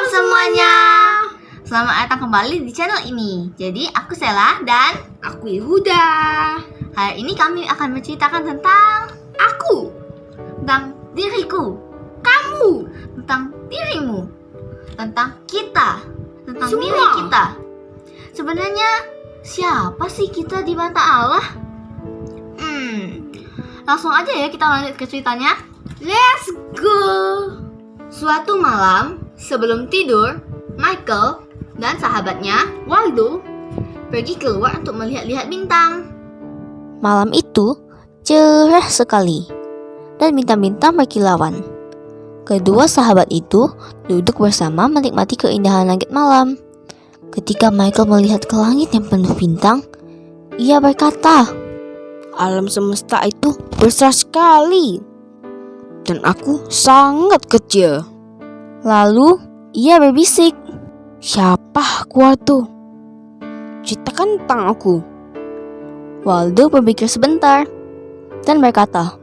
semuanya, selamat datang kembali di channel ini. Jadi aku Sela dan aku Yehuda. Hari ini kami akan menceritakan tentang aku, tentang diriku, kamu, tentang dirimu, tentang kita, tentang semua. diri kita. Sebenarnya siapa sih kita di mata Allah? Langsung aja ya kita lanjut ke ceritanya. Let's go. Suatu malam sebelum tidur, Michael dan sahabatnya Waldo pergi keluar untuk melihat-lihat bintang. Malam itu cerah sekali dan bintang-bintang berkilauan. Kedua sahabat itu duduk bersama menikmati keindahan langit malam. Ketika Michael melihat ke langit yang penuh bintang, ia berkata, Alam semesta itu besar sekali dan aku sangat kecil. Lalu ia berbisik, Siapa aku itu? Ceritakan tentang aku. Waldo berpikir sebentar dan berkata,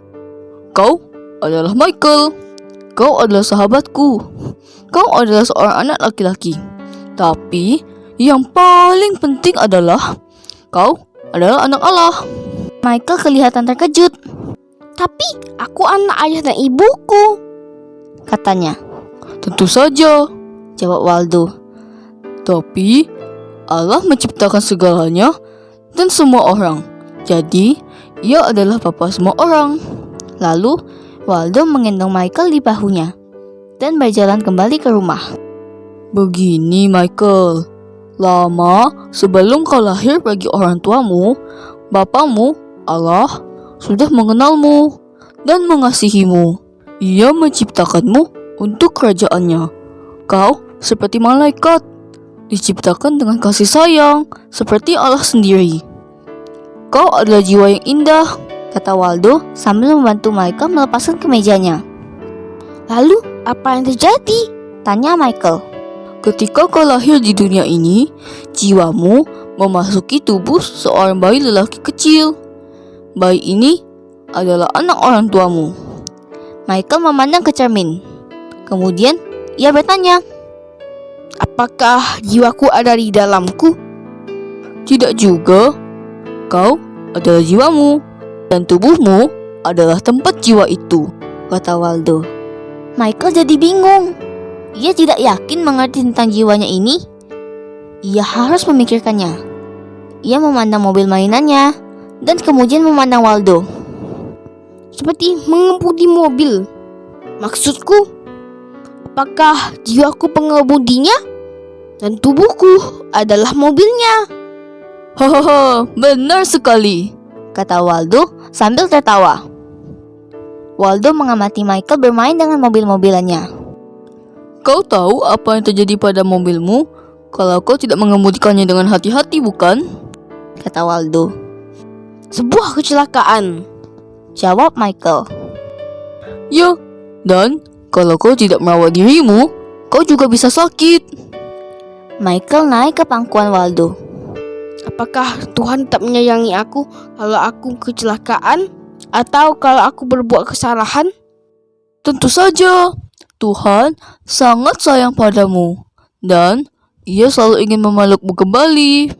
Kau adalah Michael. Kau adalah sahabatku. Kau adalah seorang anak laki-laki. Tapi yang paling penting adalah kau adalah anak Allah. Michael kelihatan terkejut. Tapi aku anak ayah dan ibuku, Katanya. Tentu saja. Jawab Waldo. Tapi Allah menciptakan segalanya dan semua orang. Jadi ia adalah bapa semua orang. Lalu Waldo menggendong Michael di bahunya dan berjalan kembali ke rumah. Begini Michael, lama sebelum kau lahir bagi orang tuamu, bapamu Allah sudah mengenalmu dan mengasihimu. Ia menciptakanmu untuk kerajaannya. Kau seperti malaikat, diciptakan dengan kasih sayang seperti Allah sendiri. Kau adalah jiwa yang indah, Kata Waldo sambil membantu Michael melepaskan kemejanya. Lalu apa yang terjadi? Tanya Michael. ketika kau lahir di dunia ini, jiwamu memasuki tubuh seorang bayi lelaki kecil. Bayi ini adalah anak orang tuamu. Michael memandang ke cermin. Kemudian ia bertanya, Apakah jiwaku ada di dalamku? Tidak juga. Kau adalah jiwamu dan tubuhmu adalah tempat jiwa itu, kata Waldo. Michael jadi bingung. Ia tidak yakin mengerti tentang jiwanya ini. Ia harus memikirkannya. Ia memandang mobil mainannya dan kemudian memandang Waldo. Seperti mengemudi mobil. Maksudku, apakah jiwaku pengemudinya dan tubuhku adalah mobilnya? Hahaha, benar sekali, Kata Waldo sambil tertawa. Waldo mengamati Michael bermain dengan mobil-mobilannya. Kau tahu apa yang terjadi pada mobilmu kalau kau tidak mengemudikannya dengan hati-hati, bukan? Kata Waldo. Sebuah kecelakaan, Jawab Michael. Ya, dan kalau kau tidak merawat dirimu, kau juga bisa sakit. Michael naik ke pangkuan Waldo. apakah Tuhan tak menyayangi aku kalau aku kecelakaan atau kalau aku berbuat kesalahan? Tentu saja, Tuhan sangat sayang padamu dan Ia selalu ingin memelukmu kembali.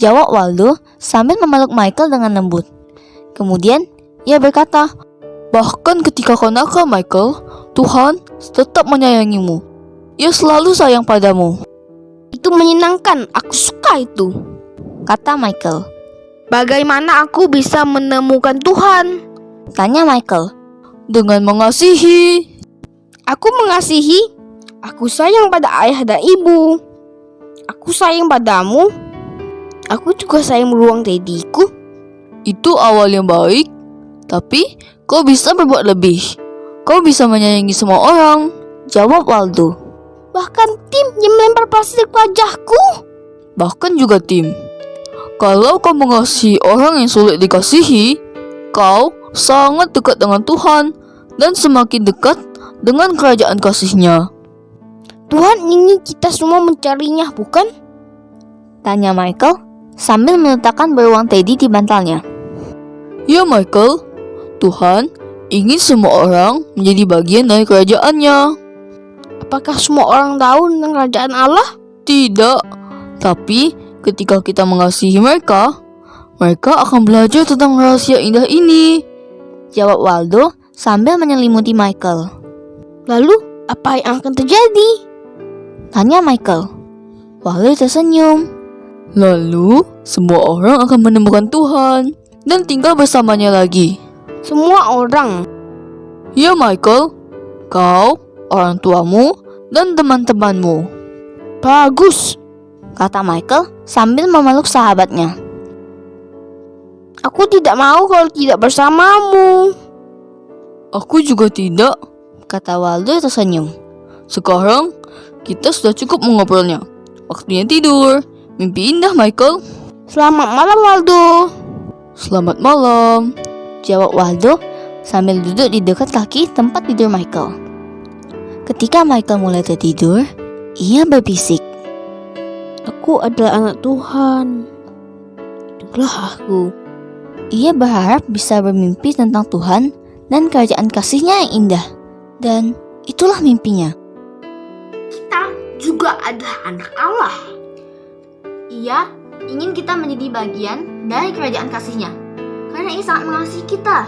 Jawab Waldo sambil memeluk Michael dengan lembut. Kemudian ia berkata, Bahkan ketika kau nakal, Michael, Tuhan tetap menyayangimu. Ia selalu sayang padamu. Itu menyenangkan, aku suka itu. Kata Michael. Bagaimana aku bisa menemukan Tuhan? Tanya Michael. Dengan mengasihi. Aku mengasihi. Aku sayang pada ayah dan ibu. Aku sayang padamu. Aku juga sayang ruang teddyku. Itu awal yang baik, tapi kau bisa berbuat lebih. Kau bisa menyayangi semua orang. Jawab Waldo. Bahkan Tim yang melempar plastik wajahku. Bahkan juga Tim. Kalau kau mengasihi orang yang sulit dikasihi, kau sangat dekat dengan Tuhan dan semakin dekat dengan kerajaan kasih-Nya. Tuhan ingin kita semua mencarinya, bukan? Tanya Michael sambil meletakkan beruang teddy di bantalnya. Ya Michael, Tuhan ingin semua orang menjadi bagian dari kerajaan-Nya. Apakah semua orang tahu tentang kerajaan Allah? Tidak. Tapi ketika kita mengasihi mereka, mereka akan belajar tentang rahasia indah ini. Jawab Waldo sambil menyelimuti Michael. Lalu, apa yang akan terjadi? Tanya Michael. Waldo tersenyum. Lalu, semua orang akan menemukan Tuhan dan tinggal bersamanya lagi. Semua orang. Ya Michael, kau, orang tuamu, dan teman-temanmu. Bagus. Kata Michael sambil memeluk sahabatnya. Aku tidak mau kalau tidak bersamamu. Aku juga tidak. Kata Waldo tersenyum. Sekarang, kita sudah cukup mengobrolnya. Waktunya tidur. Mimpi indah, Michael. Selamat malam, Waldo. Selamat malam. Jawab Waldo sambil duduk di dekat kaki tempat tidur Michael. Ketika Michael mulai tertidur, ia berbisik. Aku adalah anak Tuhan. Itulah aku. Ia berharap bisa bermimpi tentang Tuhan dan kerajaan kasih-Nya yang indah. Dan itulah mimpinya. Kita juga adalah anak Allah. Ia ingin kita menjadi bagian dari kerajaan kasih-Nya, karena Ia sangat mengasihi kita.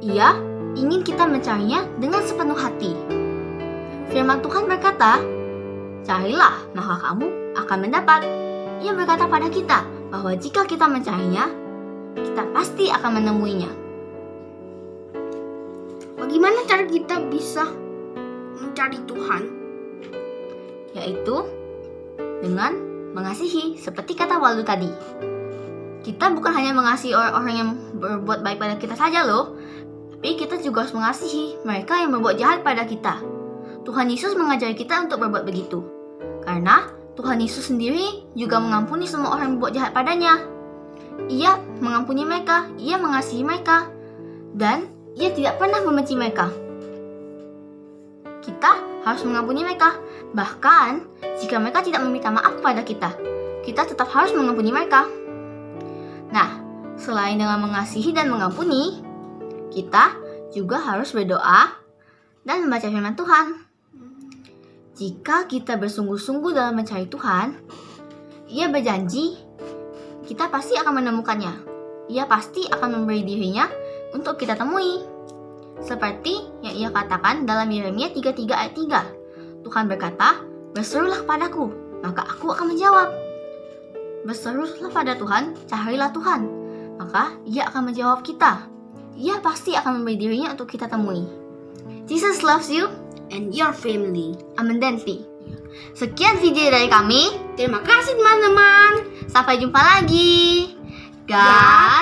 Ia ingin kita mencarinya dengan sepenuh hati. Firman Tuhan berkata, "Carilah, maka kamu akan mendapat." Ia berkata pada kita bahwa jika kita mencarinya, kita pasti akan menemuinya. Bagaimana cara kita bisa mencari Tuhan? Yaitu dengan mengasihi, seperti kata Waldo tadi. Kita bukan hanya mengasihi orang-orang yang berbuat baik pada kita saja loh, tapi kita juga harus mengasihi mereka yang berbuat jahat pada kita. Tuhan Yesus mengajari kita untuk berbuat begitu, karena Tuhan Yesus sendiri juga mengampuni semua orang yang berbuat jahat padanya. Ia mengampuni mereka, Ia mengasihi mereka, dan Ia tidak pernah membenci mereka. Kita harus mengampuni mereka, bahkan jika mereka tidak meminta maaf kepada kita tetap harus mengampuni mereka. Nah, selain dengan mengasihi dan mengampuni, kita juga harus berdoa dan membaca firman Tuhan. Jika kita bersungguh-sungguh dalam mencari Tuhan, Ia berjanji kita pasti akan menemukannya. Ia pasti akan memberi dirinya untuk kita temui. Seperti yang Ia katakan dalam Yeremia 33 ayat 3. Tuhan berkata, "Berserulah padaku, maka aku akan menjawab." Berserulah pada Tuhan, carilah Tuhan, maka Ia akan menjawab kita. Ia pasti akan memberi dirinya untuk kita temui. Jesus loves you and your family. Amen Denti. Sekian video dari kami. Terima kasih teman-teman. Sampai jumpa lagi. God